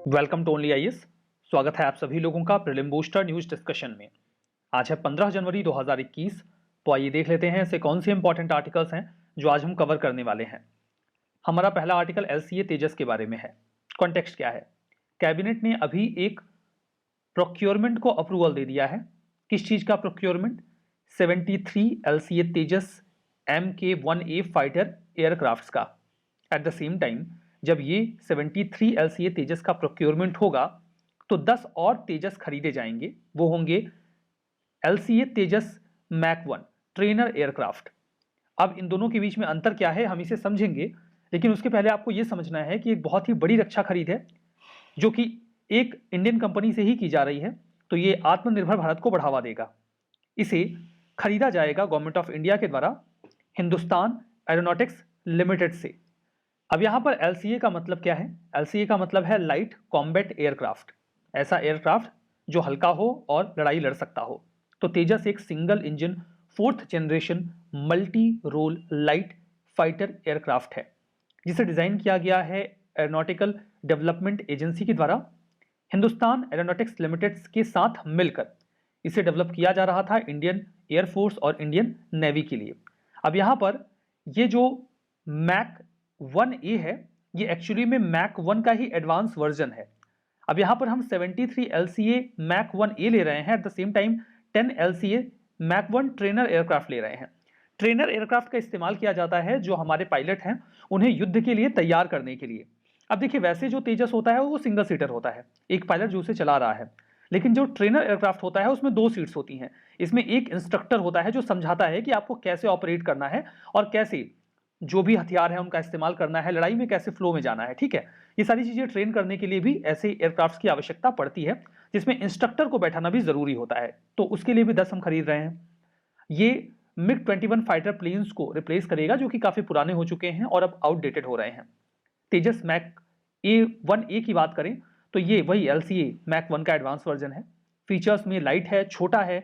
Welcome to only IAS. स्वागत है आप सभी लोगों का प्रीलिम बूस्टर न्यूज डिस्कशन में। आज है 15 जनवरी 2021। तो आइए देख लेते हैं ऐसे कौन से इंपॉर्टेंट आर्टिकल्स हैं जो आज हम कवर करने वाले हैं। हमारा पहला आर्टिकल एलसीए तेजस के बारे में है। कॉन्टेक्स्ट क्या है? कैबिनेट ने अभी एक प्रोक्योरमेंट को अप्रूवल दे दिया है। किस चीज का प्रोक्योरमेंट? 73 एलसीए तेजस MK-1A फाइटर एयरक्राफ्ट्स का। एट द सेम टाइम जब ये 73 एलसीए तेजस का प्रोक्योरमेंट होगा तो 10 और तेजस खरीदे जाएंगे। वो होंगे एलसीए तेजस मैक 1 ट्रेनर एयरक्राफ्ट। अब इन दोनों के बीच में अंतर क्या है हम इसे समझेंगे, लेकिन उसके पहले आपको यह समझना है कि एक बहुत ही बड़ी रक्षा खरीद है जो कि एक इंडियन कंपनी से ही की जा रही है। तो ये आत्मनिर्भर भारत को बढ़ावा देगा। इसे खरीदा जाएगा गवर्नमेंट ऑफ इंडिया के द्वारा हिंदुस्तान एरोनॉटिक्स लिमिटेड से। अब यहां पर एलसीए का मतलब क्या है? एलसीए का मतलब है लाइट कॉम्बैट एयरक्राफ्ट, ऐसा एयरक्राफ्ट जो हल्का हो और लड़ाई लड़ सकता हो। तो तेजस एक single engine 4th generation multi role light fighter aircraft है जिसे डिजाइन किया गया है एरोनॉटिकल डेवलपमेंट एजेंसी के द्वारा हिंदुस्तान एरोनॉटिक्स लिमिटेड के साथ मिलकर। इसे डेवलप किया जा रहा था इंडियन एयरफोर्स और इंडियन नेवी के लिए। अब यहां पर ये जो मैक 1A है ये एक्चुअली में मैक 1 का ही एडवांस वर्जन है। अब यहां पर हम 73 LCA मैक 1A ले रहे हैं, at the same time 10 LCA mark 1 trainer aircraft ले रहे हैं। ट्रेनर एयरक्राफ्ट का इस्तेमाल किया जाता है जो हमारे पायलट हैं उन्हें युद्ध के लिए तैयार करने के लिए। अब देखिए वैसे जो तेजस होता है वो सिंगल सीटर होता है, एक पायलट जो उसे चला रहा है, लेकिन जो ट्रेनर एयरक्राफ्ट होता है उसमें 2 सीट्स होती हैं। इसमें एक इंस्ट्रक्टर होता है जो समझाता है कि आपको कैसे ऑपरेट करना है और कैसे जो भी हथियार है उनका इस्तेमाल करना है, लड़ाई में कैसे फ्लो में जाना है। ठीक है, ये सारी चीजें ट्रेन करने के लिए भी ऐसे एयरक्राफ्ट की आवश्यकता पड़ती है जिसमें इंस्ट्रक्टर को बैठाना भी जरूरी होता है। तो उसके लिए भी 10 हम खरीद रहे हैं। ये मिग 21 फाइटर प्लेन्स को रिप्लेस करेगा जो कि काफी पुराने हो चुके हैं और अब आउटडेटेड हो रहे हैं। तेजस मैक A1A की बात करें तो ये वही LCA मैक 1 का एडवांस वर्जन है। फीचर्स में लाइट है, छोटा है,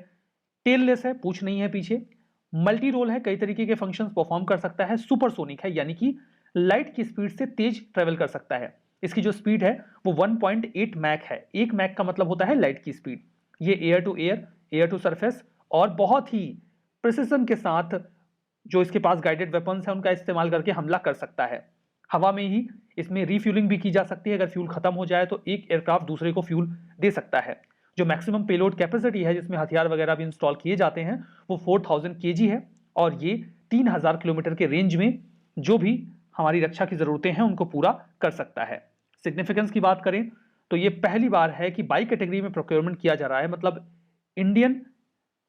टेललेस है, पूछ नहीं है पीछे, मल्टी रोल है, कई तरीके के फंक्शंस परफॉर्म कर सकता है, सुपरसोनिक है यानी कि लाइट की स्पीड से तेज ट्रेवल कर सकता है। इसकी जो स्पीड है वो 1.8 मैक है। 1 मैक का मतलब होता है लाइट की स्पीड। ये air to air, air to surface और बहुत ही प्रिसिशन के साथ जो इसके पास गाइडेड वेपन्स है उनका इस्तेमाल करके हमला कर सकता है। हवा में ही इसमें रिफ्यूलिंग भी की जा सकती है। अगर फ्यूल खत्म हो जाए तो एक एयरक्राफ्ट दूसरे को फ्यूल दे सकता है। जो मैक्सिमम पेलोड कैपेसिटी है जिसमें हथियार वगैरह भी इंस्टॉल किए जाते हैं वो 4000 kg है और ये 3000 किलोमीटर के रेंज में जो भी हमारी रक्षा की जरूरतें हैं उनको पूरा कर सकता है। सिग्निफिकेंस की बात करें तो ये पहली बार है कि बाई कैटेगरी में प्रोक्योरमेंट किया जा रहा है, मतलब इंडियन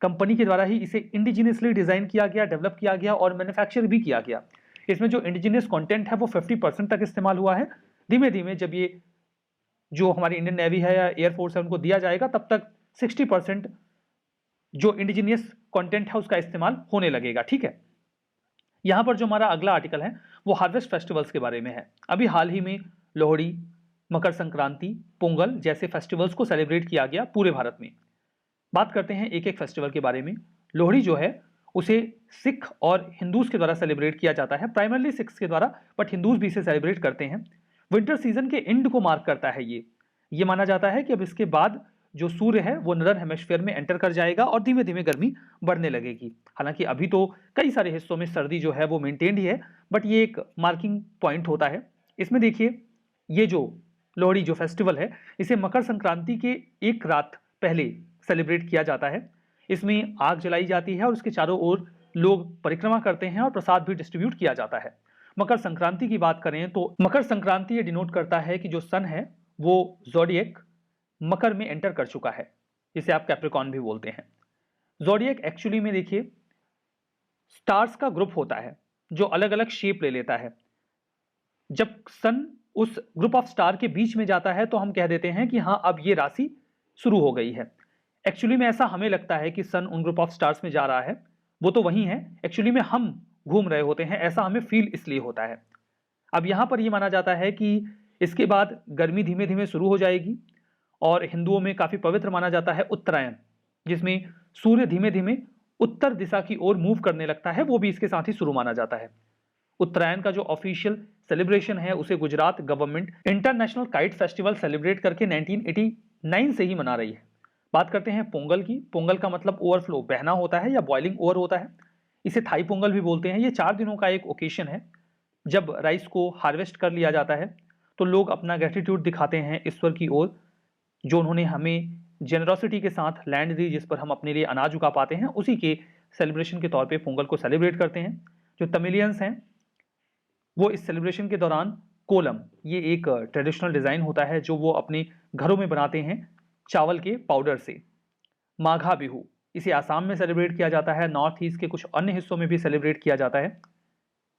कंपनी के द्वारा ही इसे इंडिजिनियसली डिजाइन किया गया, डेवलप किया गया और मैन्युफैक्चर भी किया गया। इसमें जो इंडिजिनियस कंटेंट है वो 50% तक इस्तेमाल हुआ है। धीमे धीमे जब ये जो हमारी इंडियन नेवी है या एयरफोर्स है उनको दिया जाएगा तब तक 60% जो इंडिजिनियस कंटेंट है उसका इस्तेमाल होने लगेगा। ठीक है, यहां पर जो हमारा अगला आर्टिकल है वो हार्वेस्ट फेस्टिवल्स के बारे में है। अभी हाल ही में लोहड़ी, मकर संक्रांति, पोंगल जैसे फेस्टिवल्स को सेलिब्रेट किया गया पूरे भारत में। बात करते हैं एक एक फेस्टिवल के बारे में। लोहड़ी जो है उसे सिख और हिंदूज के द्वारा सेलिब्रेट किया जाता है, प्राइमरली सिख्स के द्वारा, बट हिंदूज भी इसे सेलिब्रेट करते हैं। विंटर सीजन के एंड को मार्क करता है ये माना जाता है कि अब इसके बाद जो सूर्य है वो नॉर्दर्न हेमिस्फीयर में एंटर कर जाएगा और धीमे धीमे गर्मी बढ़ने लगेगी। हालांकि अभी तो कई सारे हिस्सों में सर्दी जो है वो मेंटेन्ड ही है, बट ये एक मार्किंग पॉइंट होता है। इसमें देखिए ये जो लोहड़ी जो फेस्टिवल है इसे मकर संक्रांति के एक रात पहले सेलिब्रेट किया जाता है। इसमें आग जलाई जाती है और उसके चारों ओर लोग परिक्रमा करते हैं और प्रसाद भी डिस्ट्रीब्यूट किया जाता है। मकर संक्रांति की बात करें तो मकर संक्रांति ये डिनोट करता है कि जो सन है वो ज़ोडिएक मकर में एंटर कर चुका है, जिसे आप कैप्रिकॉर्न भी बोलते हैं। ज़ोडिएक एक्चुअली में देखिए स्टार्स का ग्रुप होता है जो अलग अलग शेप ले लेता है। जब सन उस ग्रुप ऑफ स्टार के बीच में जाता है तो हम कह देते हैं कि हाँ अब ये राशि शुरू हो गई है। एक्चुअली में ऐसा हमें लगता है कि सन उन ग्रुप ऑफ स्टार्स में जा रहा है, वो तो वही है, एक्चुअली में हम घूम रहे होते हैं, ऐसा हमें फील इसलिए होता है। अब यहां पर यह माना जाता है कि इसके बाद गर्मी धीमे धीमे शुरू हो जाएगी और हिंदुओं में काफी पवित्र माना जाता है उत्तरायण, जिसमें सूर्य धीमे धीमे उत्तर दिशा की ओर मूव करने लगता है, वो भी इसके साथ ही शुरू माना जाता है। उत्तरायण का जो ऑफिशियल सेलिब्रेशन है उसे Gujarat government international kite festival celebrate करके 1989 से ही मना रही है। बात करते हैं पोंगल की। पोंगल का मतलब ओवरफ्लो, बहना होता है या बॉइलिंग ओवर होता है। इसे थाई पोंगल भी बोलते हैं। ये 4 दिनों का एक ओकेशन है। जब राइस को हार्वेस्ट कर लिया जाता है तो लोग अपना ग्रेटिट्यूड दिखाते हैं ईश्वर की ओर, जो उन्होंने हमें जेनरोसिटी के साथ लैंड दी जिस पर हम अपने लिए अनाज उगा पाते हैं, उसी के सेलिब्रेशन के तौर पे पोंगल को सेलिब्रेट करते हैं। जो तमिलियंस हैं वो इस सेलिब्रेशन के दौरान कोलम, ये एक ट्रेडिशनल डिज़ाइन होता है जो वो अपने घरों में बनाते हैं चावल के पाउडर से। माघा बिहू, इसे आसाम में सेलिब्रेट किया जाता है, नॉर्थ ईस्ट के कुछ अन्य हिस्सों में भी सेलिब्रेट किया जाता है।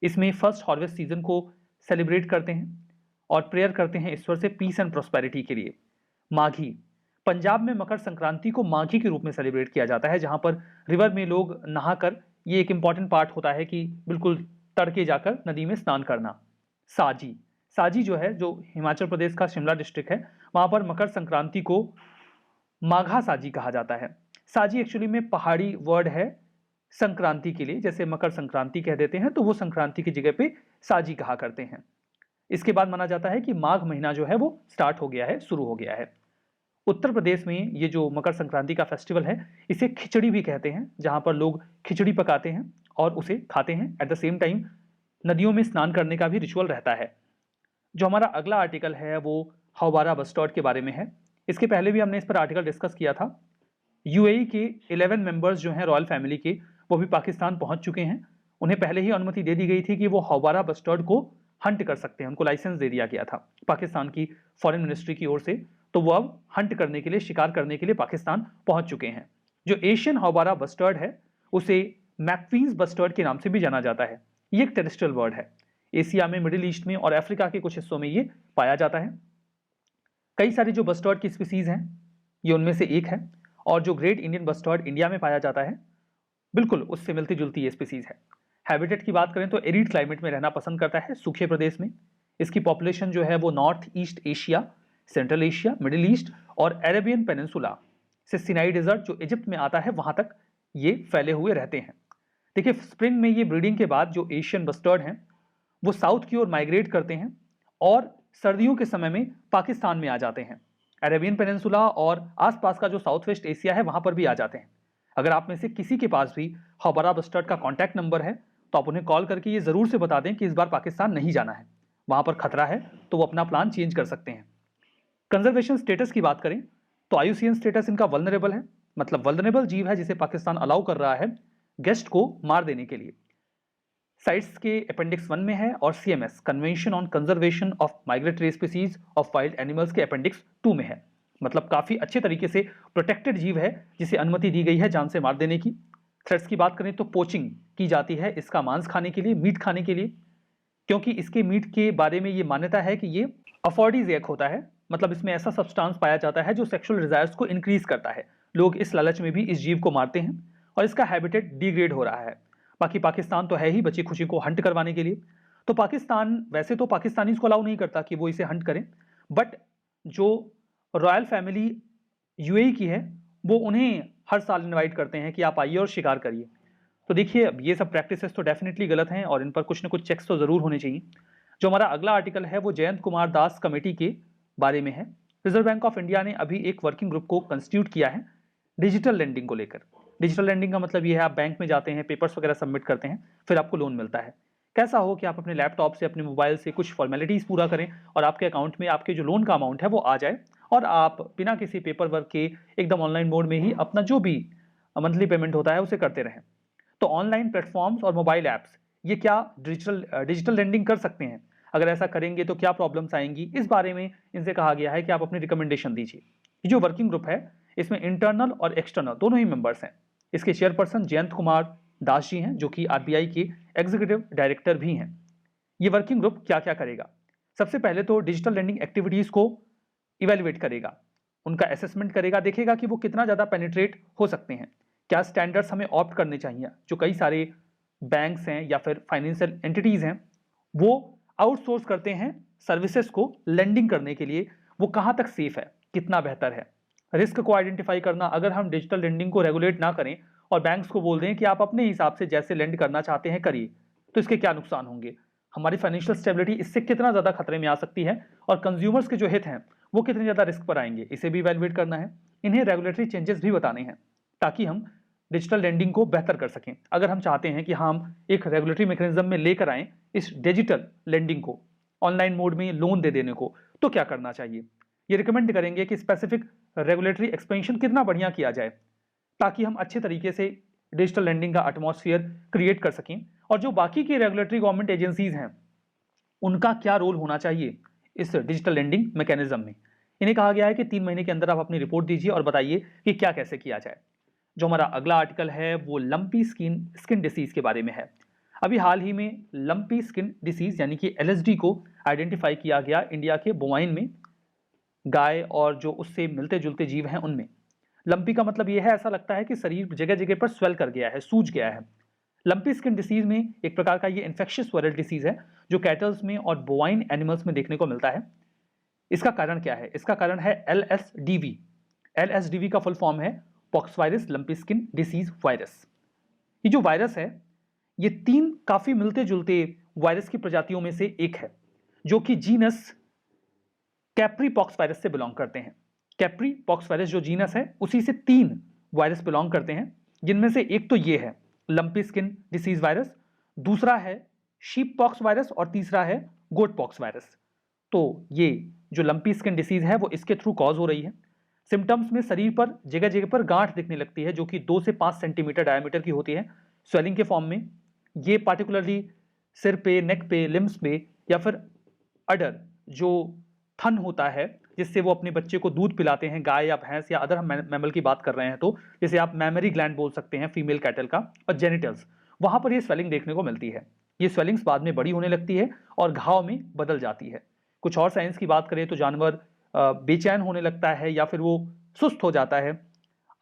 इसमें फर्स्ट हार्वेस्ट सीजन को सेलिब्रेट करते हैं और प्रेयर करते हैं ईश्वर से पीस एंड प्रॉस्पेरिटी के लिए। माघी, पंजाब में मकर संक्रांति को माघी के रूप में सेलिब्रेट किया जाता है, जहां पर रिवर में लोग नहाकर, ये एक इंपॉर्टेंट पार्ट होता है कि बिल्कुल तड़के जाकर नदी में स्नान करना। साजी, साजी जो है, जो हिमाचल प्रदेश का शिमला डिस्ट्रिक्ट है, वहां पर मकर संक्रांति को माघा साजी कहा जाता है। साजी एक्चुअली में पहाड़ी वर्ड है संक्रांति के लिए, जैसे मकर संक्रांति कह देते हैं तो वो संक्रांति की जगह पे साजी कहा करते हैं। इसके बाद माना जाता है कि माघ महीना जो है वो स्टार्ट हो गया है, शुरू हो गया है। उत्तर प्रदेश में ये जो मकर संक्रांति का फेस्टिवल है इसे खिचड़ी भी कहते हैं, जहां पर लोग खिचड़ी पकाते हैं और उसे खाते हैं। एट द सेम टाइम नदियों में स्नान करने का भी रिचुअल रहता है। जो हमारा अगला आर्टिकल है वो हौबारा बस्टर्ड के बारे में है। इसके पहले भी हमने इस पर आर्टिकल डिस्कस किया था। यूएई के 11 मेंबर्स जो हैं रॉयल फैमिली के, वो भी पाकिस्तान पहुंच चुके हैं। उन्हें पहले ही अनुमति दे दी गई थी कि वो हौबारा बस्टर्ड को हंट कर सकते हैं, उनको लाइसेंस दे दिया गया था पाकिस्तान की फॉरेन मिनिस्ट्री की ओर से। तो वो अब हंट करने के लिए, शिकार करने के लिए पाकिस्तान पहुंच चुके हैं। जो एशियन हौबारा बस्टर्ड है उसे मैकफीज बस्टर्ड के नाम से भी जाना जाता है। ये एक टेरेस्ट्रियल बर्ड है। एशिया में, मिडिल ईस्ट में और अफ्रीका के कुछ हिस्सों में ये पाया जाता है। कई सारी जो बस्टर्ड की स्पीसीज हैं ये उनमें से एक है, और जो ग्रेट इंडियन बस्टर्ड इंडिया में पाया जाता है बिल्कुल उससे मिलती जुलती ये स्पीसीज है। हैबिटेट की बात करें तो एरिड क्लाइमेट में रहना पसंद करता है, सूखे प्रदेश में। इसकी पॉपुलेशन जो है वो north east Asia, central Asia, middle east और अरेबियन पेनिनसुला से सिनाई डेजर्ट जो इजिप्ट में आता है वहां तक ये फैले हुए रहते हैं। देखिए, स्प्रिंग में ये ब्रीडिंग के बाद जो एशियन बस्टर्ड हैं वो साउथ की ओर माइग्रेट करते हैं और सर्दियों के समय में पाकिस्तान में आ जाते हैं। अरेबियन पेनिनसुला और आसपास का जो साउथ वेस्ट एशिया है वहां पर भी आ जाते हैं। अगर आप में से किसी के पास भी हौबारा बस्टर्ड का कॉन्टैक्ट नंबर है तो आप उन्हें कॉल करके ये जरूर से बता दें कि इस बार पाकिस्तान नहीं जाना है, वहां पर खतरा है, तो वो अपना प्लान चेंज कर सकते हैं। कंजर्वेशन स्टेटस की बात करें तो आईयूसीएन स्टेटस इनका वल्नरेबल है, मतलब वल्नरेबल जीव है जिसे पाकिस्तान अलाउ कर रहा है गेस्ट को मार देने के लिए। साइट्स के अपेंडिक्स 1 में है और CMS convention on conservation of migratory species of wild animals के अपेंडिक्स 2 में है। मतलब काफी अच्छे तरीके से प्रोटेक्टेड जीव है जिसे अनुमति दी गई है जान से मार देने की। थ्रेट्स की बात करें तो पोचिंग की जाती है इसका मांस खाने के लिए, मीट खाने के लिए, क्योंकि इसके मीट के बारे में ये मान्यता है कि ये अफोर्डिजिएक होता है। मतलब इसमें ऐसा सब्सटेंस पाया जाता है जो सेक्सुअल डिजायर्स को इंक्रीज करता है। लोग इस लालच में भी इस जीव को मारते हैं और इसका हैबिटेट डिग्रेड हो रहा है। बाकी पाकिस्तान तो है ही बची खुशी को हंट करवाने के लिए, तो पाकिस्तान वैसे तो पाकिस्तानीज को अलाउ नहीं करता कि वो इसे हंट करें, बट जो रॉयल फैमिली यूएई की है वो उन्हें हर साल इनवाइट करते हैं कि आप आइए और शिकार करिए। तो देखिए, अब ये सब प्रैक्टिसेस तो डेफिनेटली गलत हैं और इन पर कुछ ना कुछ चेक्स तो जरूर होने चाहिए। जो हमारा अगला आर्टिकल है वो जयंत कुमार दास कमेटी के बारे में है। रिजर्व बैंक ऑफ इंडिया ने अभी एक वर्किंग ग्रुप को कंस्टिट्यूट किया है डिजिटल लेंडिंग को लेकर। डिजिटल लेंडिंग का मतलब ये है आप बैंक में जाते हैं, पेपर्स वगैरह सबमिट करते हैं, फिर आपको लोन मिलता है। कैसा हो कि आप अपने लैपटॉप से, अपने मोबाइल से कुछ फॉर्मेलिटीज पूरा करें और आपके अकाउंट में आपके जो लोन का अमाउंट है वो आ जाए और आप बिना किसी पेपर वर्क के एकदम ऑनलाइन मोड में ही अपना जो भी मंथली पेमेंट होता है उसे करते रहें। तो ऑनलाइन प्लेटफॉर्म्स और मोबाइल ऐप्स ये क्या डिजिटल लेंडिंग कर सकते हैं? अगर ऐसा करेंगे तो क्या प्रॉब्लम्स आएंगी? इस बारे में इनसे कहा गया है कि आप अपनी रिकमेंडेशन दीजिए। ये जो वर्किंग ग्रुप है इसमें इंटरनल और एक्सटर्नल दोनों ही मेंबर्स हैं। इसके चेयरपर्सन जयंत कुमार दास जी हैं जो कि आरबीआई के एग्जीक्यूटिव डायरेक्टर भी हैं। ये वर्किंग ग्रुप क्या क्या करेगा? सबसे पहले तो डिजिटल लेंडिंग एक्टिविटीज को इवेल्युएट करेगा, उनका असेसमेंट करेगा, देखेगा कि वो कितना ज़्यादा पेनिट्रेट हो सकते हैं, क्या स्टैंडर्ड्स हमें ऑप्ट करने चाहिए। जो कई सारे बैंक्स हैं या फिर फाइनेंशियल एंटिटीज़ हैं वो आउटसोर्स करते हैं सर्विसेज को लेंडिंग करने के लिए, वो कहाँ तक सेफ है, कितना बेहतर है। रिस्क को आइडेंटिफाई करना, अगर हम डिजिटल लेंडिंग को रेगुलेट ना करें और बैंक्स को बोल दें कि आप अपने हिसाब से जैसे लेंड करना चाहते हैं करिए, तो इसके क्या नुकसान होंगे। हमारी फाइनेंशियल स्टेबिलिटी इससे कितना ज़्यादा खतरे में आ सकती है और कंज्यूमर्स के जो हित हैं वो कितने ज़्यादा रिस्क पर आएंगे, इसे भी इवैल्यूएट करना है। इन्हें रेगुलेटरी चेंजेस भी बताने हैं ताकि हम डिजिटल लेंडिंग को बेहतर कर सकें। अगर हम चाहते हैं कि हम एक रेगुलेटरी मैकेनिज्म में लेकर आएँ इस डिजिटल लेंडिंग को, ऑनलाइन मोड में लोन दे देने को, तो क्या करना चाहिए? ये रिकमेंड करेंगे कि स्पेसिफिक रेगुलेटरी एक्सपेंशन कितना बढ़िया किया जाए ताकि हम अच्छे तरीके से डिजिटल लेंडिंग का एटमॉस्फेयर क्रिएट कर सकें, और जो बाकी की रेगुलेटरी गवर्नमेंट एजेंसीज हैं उनका क्या रोल होना चाहिए इस डिजिटल लेंडिंग मैकेनिज्म में। इन्हें कहा गया है कि 3 महीने के अंदर आप अपनी रिपोर्ट दीजिए और बताइए कि क्या कैसे किया जाए। जो हमारा अगला आर्टिकल है वो लंपी स्किन डिसीज के बारे में है। अभी हाल ही में लंपी स्किन डिसीज यानी कि LSD को आइडेंटिफाई किया गया इंडिया के बोवाइन में, गाय और जो उससे मिलते जुलते जीव हैं उनमें। लंपी का मतलब यह है ऐसा लगता है कि शरीर जगह जगह पर स्वेल कर गया है, सूज गया है। लंपी स्किन डिसीज में एक प्रकार का ये इन्फेक्शियस वायरल डिसीज है जो कैटल्स में और बोवाइन एनिमल्स में देखने को मिलता है। इसका कारण क्या है? इसका कारण है LSDV। LSDV का फुल फॉर्म है पॉक्सवायरस लंपी स्किन डिसीज वायरस। ये जो वायरस है ये 3 काफी मिलते जुलते वायरस की प्रजातियों में से एक है जो कि जीनस कैप्री पॉक्स वायरस से बिलोंग करते हैं। कैप्री पॉक्स वायरस जो जीनस है उसी से 3 वायरस बिलोंग करते हैं, जिनमें से एक तो ये है लंपी स्किन डिसीज वायरस, दूसरा है शीप पॉक्स वायरस और तीसरा है गोट पॉक्स वायरस। तो ये जो लंपी स्किन डिसीज है वो इसके थ्रू कॉज हो रही है। सिम्टम्स में शरीर पर जगह जगह पर गांठ दिखने लगती है जो कि 2 से 5 सेंटीमीटर डायमीटर की होती है, स्वेलिंग के फॉर्म में। ये पार्टिकुलरली सिर पे, नेक पे, लिम्स पे या फिर अडर जो थन होता है जिससे वो अपने बच्चे को दूध पिलाते हैं, गाय या भैंस या अदर हम मैमल की बात कर रहे हैं तो जैसे आप मैमरी ग्लैंड बोल सकते हैं फीमेल कैटल का, और जेनिटल्स, वहां पर ये स्वेलिंग देखने को मिलती है। ये स्वेलिंग्स बाद में बड़ी होने लगती है और घाव में बदल जाती है। कुछ और साइंस की बात करें तो जानवर बेचैन होने लगता है या फिर वो सुस्त हो जाता है,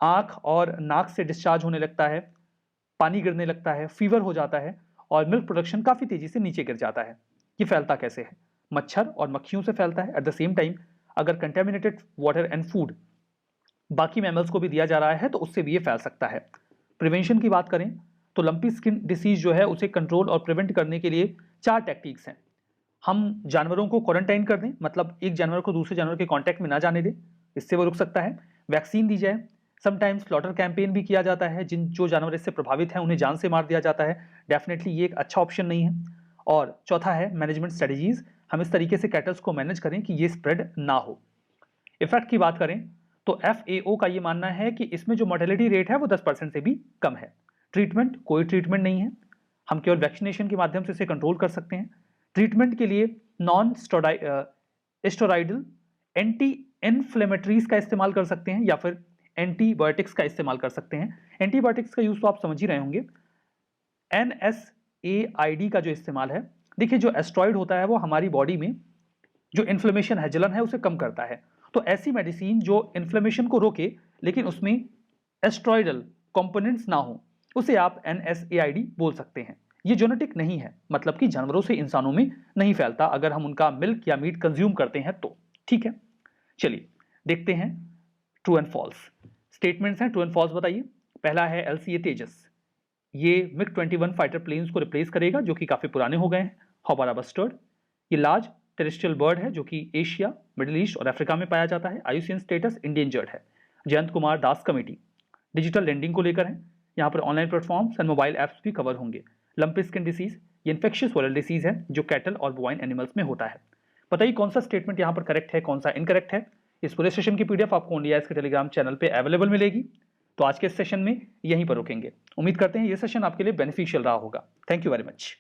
आंख और नाक से डिस्चार्ज होने लगता है, पानी गिरने लगता है, फीवर हो जाता है और मिल्क प्रोडक्शन काफी तेजी से नीचे गिर जाता है। ये फैलता कैसे है? मच्छर और मक्खियों से फैलता है। एट द सेम टाइम अगर कंटेमिनेटेड वाटर एंड फूड बाकी मैमल्स को भी दिया जा रहा है तो उससे भी ये फैल सकता है। प्रिवेंशन की बात करें तो लंपी स्किन डिसीज जो है उसे कंट्रोल और प्रिवेंट करने के लिए 4 टेक्निक्स हैं। हम जानवरों को क्वारंटाइन कर दें, मतलब एक जानवर को दूसरे जानवर के कांटेक्ट में ना जाने दें, इससे वो रुक सकता है। वैक्सीन दी जाए, समटाइम्स स्लॉटर कैंपेन भी किया जाता है, जो जानवर इससे प्रभावित हैं उन्हें जान से मार दिया जाता है। डेफिनेटली ये एक अच्छा ऑप्शन नहीं है। और चौथा है मैनेजमेंट स्ट्रेटजीज, हम इस तरीके से कैटल्स को मैनेज करें कि ये स्प्रेड ना हो। इफेक्ट की बात करें तो FAO का ये मानना है कि इसमें जो मोर्टेलिटी रेट है वो 10% से भी कम है। ट्रीटमेंट, कोई ट्रीटमेंट नहीं है, हम केवल वैक्सीनेशन के माध्यम से इसे कंट्रोल कर सकते हैं। ट्रीटमेंट के लिए नॉन स्टेरॉइडल एंटी इन्फ्लेमेटरीज का इस्तेमाल कर सकते हैं या फिर एंटीबायोटिक्स का इस्तेमाल कर सकते हैं। एंटीबायोटिक्स का यूज तो आप समझ ही रहे होंगे। NSAID का जो इस्तेमाल है, देखिए जो एस्ट्रॉइड होता है वो हमारी बॉडी में जो इन्फ्लेमेशन है, जलन है, उसे कम करता है। तो ऐसी मेडिसिन जो इन्फ्लेमेशन को रोके लेकिन उसमें एस्ट्रॉइडल कंपोनेंट्स ना हो, उसे आप NSAID बोल सकते हैं। ये जेनेटिक नहीं है, मतलब कि जानवरों से इंसानों में नहीं फैलता अगर हम उनका मिल्क या मीट कंज्यूम करते हैं तो। ठीक है, चलिए देखते हैं ट्रू एंड फॉल्स स्टेटमेंट्स हैं। ट्रू एंड फॉल्स बताइए। पहला है LCA तेजस, ये MiG-21 फाइटर प्लेन्स को रिप्लेस करेगा जो कि काफी पुराने हो गए हैं। हौबारा बस्टर्ड, ये लार्ज टेरेस्ट्रियल बर्ड है जो कि एशिया, मिडिल ईस्ट और अफ्रीका में पाया जाता है। IUCN स्टेटस इंडेंजर्ड है। Jayant Kumar Das committee digital lending को लेकर है, यहाँ पर online platforms and mobile apps भी कवर होंगे। लंपी स्किन डिसीज, ये इन्फेक्शियस वायरल डिसीज है जो कैटल और बोवाइन एनिमल्स में होता है। बताइए कौन सा स्टेटमेंट यहाँ पर करेक्ट है, कौन सा इनकरेक्ट है। इस पूरे सेशन की PDF आपको OnlyIAS के टेलीग्राम चैनल पे अवेलेबल मिलेगी। तो आज के सेशन में यहीं पर रुकेंगे। उम्मीद करते हैं ये सेशन आपके लिए बेनिफिशियल रहा होगा। Thank you very much.